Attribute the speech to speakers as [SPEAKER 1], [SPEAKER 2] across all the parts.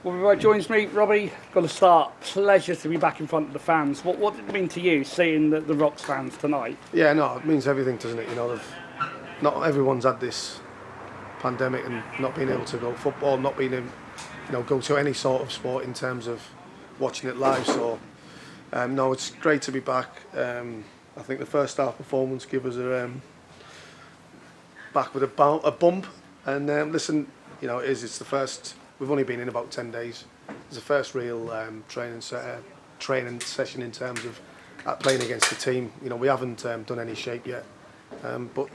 [SPEAKER 1] Well, right, joins me, Robbie. Got to start. Pleasure to be back in front of the fans. What did it mean to you seeing the Rocks fans tonight?
[SPEAKER 2] Yeah, no, it means everything, doesn't it? Not everyone's had this pandemic and not being able to go football, not being able, go to any sort of sport in terms of watching it live. So, no, it's great to be back. I think the first half performance gave us back with a bump. And listen, it's the first. We've only been in about 10 days. It's the first real training session in terms of playing against the team. We haven't done any shape yet, but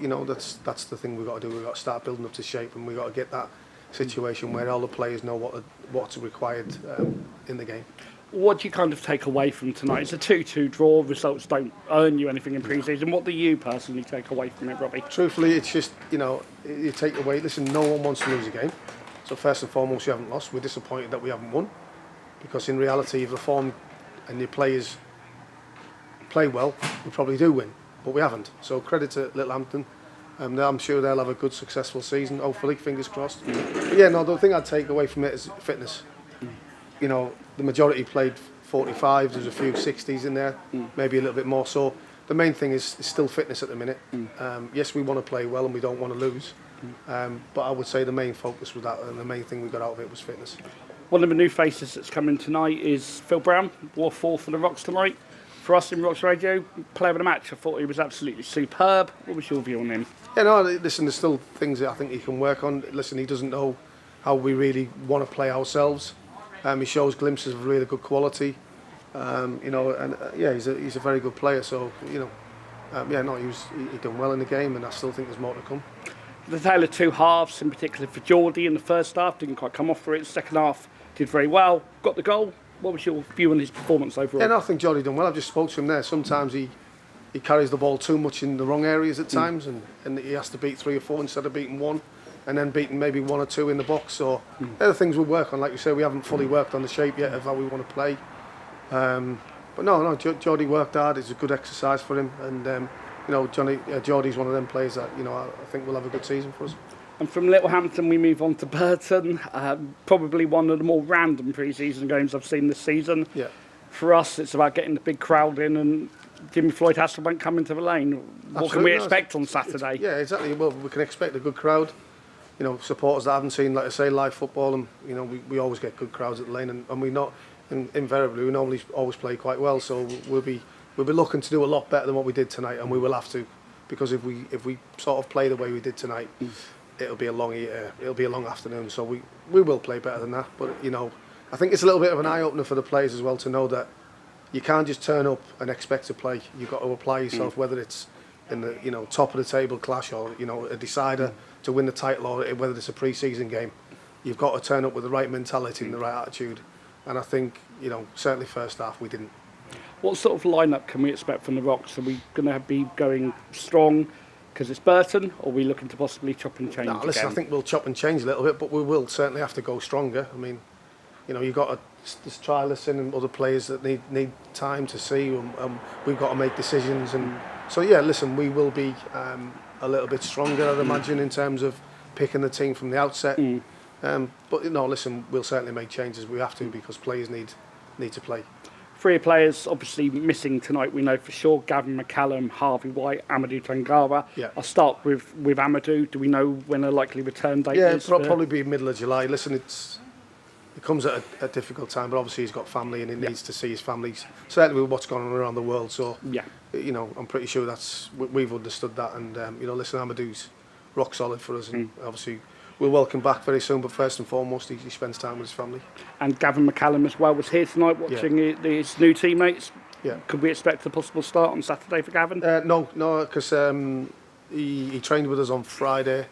[SPEAKER 2] that's the thing we've got to do. We've got to start building up to shape, and we've got to get that situation where all the players know what's required in the game.
[SPEAKER 1] What do you kind of take away from tonight? It's a 2-2 draw. Results don't earn you anything in pre-season. What do you personally take away from it, Robbie?
[SPEAKER 2] Truthfully, it's just you take away. Listen, no one wants to lose a game. So first and foremost, you haven't lost. We're disappointed that we haven't won, because in reality, if the form and your players play well, we probably do win, but we haven't. So credit to Littlehampton. I'm sure they'll have a good, successful season. Hopefully, fingers crossed. But yeah, no, the thing I'd take away from it is fitness. The majority played 45. There's a few 60s in there, maybe a little bit more. So the main thing is still fitness at the minute. Yes, we want to play well and we don't want to lose. But I would say the main focus was that, and the main thing we got out of it was fitness.
[SPEAKER 1] One of the new faces that's coming tonight is Phil Brown, wore 4 for the Rocks tonight. For us in Rocks Radio, player of the match, I thought he was absolutely superb. What was your view on him?
[SPEAKER 2] Yeah, no, listen, there's still things that I think he can work on. Listen, he doesn't know how we really want to play ourselves. He shows glimpses of really good quality. He's a very good player. So, he done well in the game, and I still think there's more to come.
[SPEAKER 1] The tale of two halves, in particular for Geordie in the first half, didn't quite come off for it. Second half did very well, got the goal. What was your view on his performance overall?
[SPEAKER 2] Yeah, no, I think Geordie done well. I just spoke to him there. Sometimes he carries the ball too much in the wrong areas at times, and he has to beat 3 or 4 instead of beating 1, and then beating maybe 1 or 2 in the box. So they're the things we work on. Like you say, we haven't fully worked on the shape yet of how we want to play. But no, Geordie worked hard. It's a good exercise for him, and Geordie's one of them players that I think will have a good season for us.
[SPEAKER 1] And from Littlehampton we move on to Burton, probably one of the more random pre-season games I've seen this season.
[SPEAKER 2] Yeah.
[SPEAKER 1] For us, it's about getting the big crowd in, and Jimmy Floyd Hasselbank coming to the lane. What can we expect on Saturday?
[SPEAKER 2] Yeah, exactly. Well, we can expect a good crowd. Supporters that haven't seen, like I say, live football, and we always get good crowds at the lane, and we not invariably we normally always play quite well. So we'll be looking to do a lot better than what we did tonight, and we will have to, because if we sort of play the way we did tonight, it'll be a long afternoon. So we will play better than that. But I think it's a little bit of an eye opener for the players as well, to know that you can't just turn up and expect to play. You've got to apply yourself, whether it's in the top of the table clash or a decider to win the title, or whether it's a pre-season game. You've got to turn up with the right mentality and the right attitude. And I think certainly first half we didn't.
[SPEAKER 1] What sort of lineup can we expect from the Rocks? Are we going to be going strong because it's Burton, or are we looking to possibly chop and change?
[SPEAKER 2] Listen, I think we'll chop and change a little bit, but we will certainly have to go stronger. I mean, you've got there's trialists and other players that need time to see, and we've got to make decisions. And so, yeah, listen, we will be a little bit stronger, I'd imagine, in terms of picking the team from the outset. But listen, we'll certainly make changes. We have to, because players need to play.
[SPEAKER 1] 3 players obviously missing tonight, we know for sure. Gavin McCallum, Harvey White, Amadou Tangara.
[SPEAKER 2] Yeah.
[SPEAKER 1] I'll start with Amadou. Do we know when a likely return date is?
[SPEAKER 2] Yeah, it'll probably be middle of July. Listen, it comes at a difficult time, but obviously he's got family and he needs to see his family, certainly with what's going on around the world. So, I'm pretty sure we've understood that. And, listen, Amadou's rock solid for us, and obviously we'll welcome back very soon, but first and foremost, he spends time with his family. And
[SPEAKER 1] Gavin McCallum as well was here tonight watching his new teammates.
[SPEAKER 2] Yeah.
[SPEAKER 1] Could we expect a possible start on Saturday for Gavin?
[SPEAKER 2] No, because he trained with us on Friday.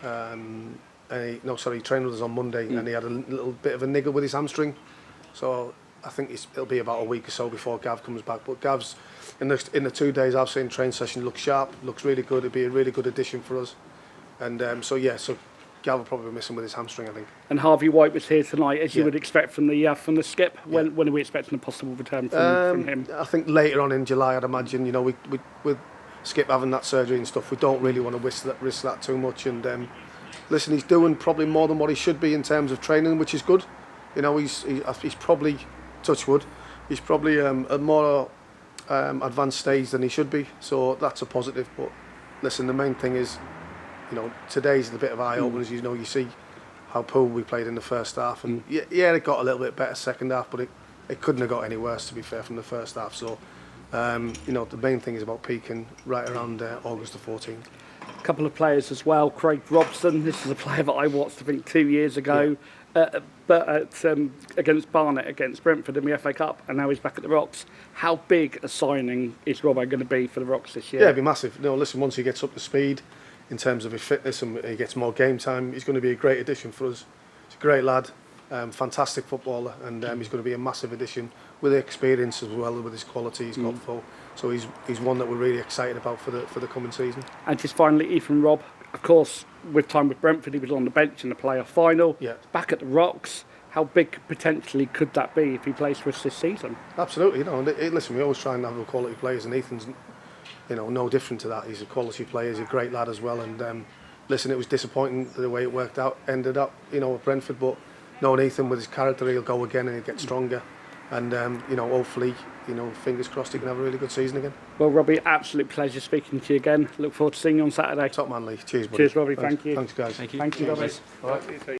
[SPEAKER 2] He trained with us on Monday, and he had a little bit of a niggle with his hamstring. So I think it'll be about a week or so before Gav comes back. But Gav's, in the 2 days I've seen train session, looks sharp, looks really good. It'll be a really good addition for us. And so Gav will probably be missing with his hamstring, I think.
[SPEAKER 1] And Harvey White was here tonight, as you would expect from the skip. When are we expecting a possible return from him?
[SPEAKER 2] I think later on in July, I'd imagine. With Skip having that surgery and stuff, we don't really want to risk that too much. And listen, he's doing probably more than what he should be in terms of training, which is good. You know, he's probably, touch wood, he's probably a more advanced stage than he should be. So that's a positive. But listen, the main thing is, you know, today's the bit of eye openers. You know, you see how poor we played in the first half, and yeah, it got a little bit better second half, but it couldn't have got any worse, to be fair, from the first half. So, you know, the main thing is about peaking right around August the 14th.
[SPEAKER 1] A couple of players as well. Craig Robson, this is a player that I watched, I think, 2 years ago, but against Barnet, against Brentford in the FA Cup, and now he's back at the Rocks. How big a signing is Robbo going to be for the Rocks this year?
[SPEAKER 2] Yeah, it'd be massive. You know, listen, once he gets up to speed in terms of his fitness and he gets more game time, he's going to be a great addition for us. He's a great lad, fantastic footballer, and he's going to be a massive addition with the experience as well, with his quality he's got full. So he's one that we're really excited about for the coming season.
[SPEAKER 1] And just finally, Ethan Robb, of course, with time with Brentford, he was on the bench in the playoff final.
[SPEAKER 2] Yeah.
[SPEAKER 1] Back at the Rocks, how big potentially could that be if he plays for us this season?
[SPEAKER 2] Absolutely, you know. And listen, we always try and have the quality players, and Ethan's, you know, no different to that. He's a quality player, he's a great lad as well. And listen, it was disappointing the way it ended up, you know, at Brentford. But knowing Ethan with his character, he'll go again and he'll get stronger. And you know, hopefully, you know, fingers crossed, he can have a really good season again.
[SPEAKER 1] Well, Robbie, absolute pleasure speaking to you again. Look forward to seeing you on Saturday.
[SPEAKER 2] Top man, Lee. Cheers, buddy.
[SPEAKER 1] Cheers, Robbie.
[SPEAKER 2] Thanks.
[SPEAKER 1] Thank you.
[SPEAKER 2] Thanks, guys.
[SPEAKER 1] Thank you, Robbie.
[SPEAKER 2] All right.